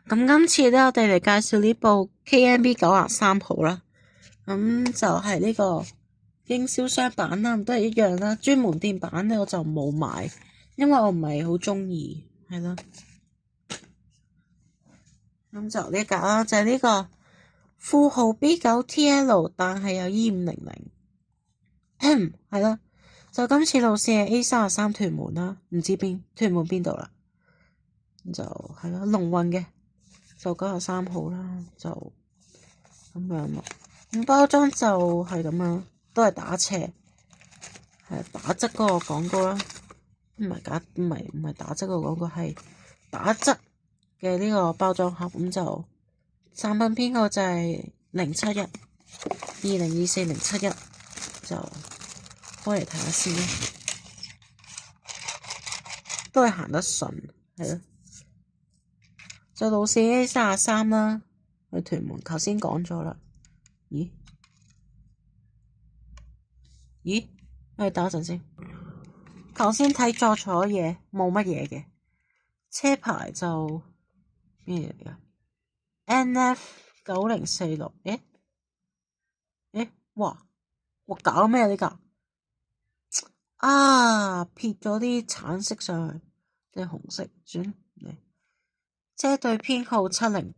咁今次咧，我哋嚟介紹呢部 KNB 93號啦。咁就係呢個經銷商版啦，都係一樣啦。專門店版咧，我就冇買，因為我唔係好中意，係咯。咁就呢架啦，就係呢個富豪 B9TL，但係有 E500，係咯。就今次路線係 A33屯門啦，唔知屯門邊度啦。就係咯，龍運嘅就93號啦，就咁樣咯。咁包裝就係咁樣，都係打斜，係打側嗰個廣告啦，唔係打側嗰個廣告，係打側嘅呢個包裝盒。咁就產品編號就係0712024-071，就開嚟睇下先啦，都係行得順，係咯。就路線 A33啦，去屯門，頭先講咗啦。咦？我哋等一陣先。頭先睇錯咗嘢，冇乜嘢嘅。車牌就咩嚟㗎？NF9046。哇！搞咩呢架？撇咗啲橙色上去，定紅色？算嚟。車隊編號708，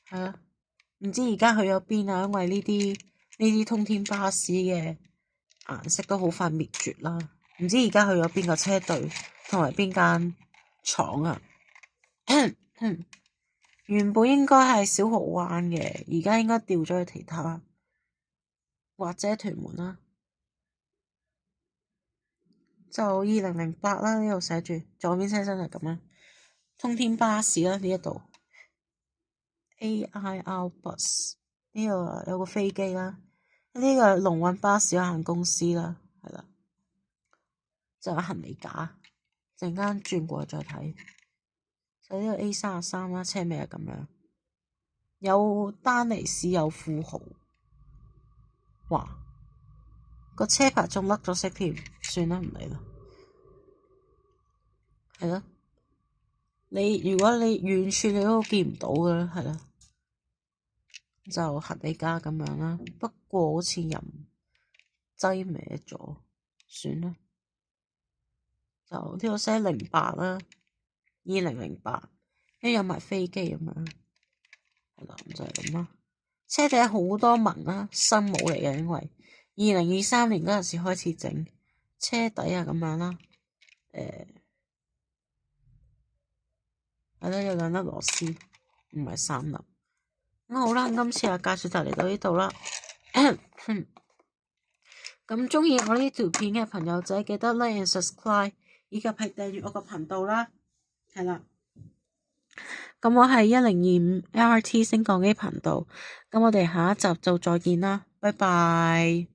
係啊，唔知而家去咗邊啊？因為呢啲通天巴士嘅顏色都好快滅絕啦，唔知而家去咗邊個車隊同埋邊間廠啊？原本應該係小蠔灣嘅，而家應該調咗去其他，或者屯門啦。就2008啦，呢度寫住左邊車身係咁啦。通天巴士啦，呢一度 AIR Bus， 呢度有個飛機啦，呢個係龍運巴士有限公司啦，係啦，就有行李架，陣間轉過去再睇。就呢個 A33啦，車尾係咁樣，有丹尼斯有富豪，哇！個車牌仲甩咗色添，算啦，唔理啦，係咯。如果你遠處你都見唔到嘅啦，係啦，就行李架咁樣啦。不過好似人擠歪咗，算啦。就呢度寫08啦，2008，因為有埋飛機咁樣，係啦，就係咁啦。車頂好多紋啦，新模嚟嘅，因為2023年嗰陣時開始整車底啊，咁樣啦。係咯，有兩粒螺絲，唔係3粒。咁好啦，今次介紹就嚟到呢度啦。咁鍾意我呢條片嘅朋友仔，記得 like and subscribe，以及係訂閱我個頻道啦。係啦，咁我係1025 LRT 升降機頻道。咁我哋下一集就再見啦，拜拜。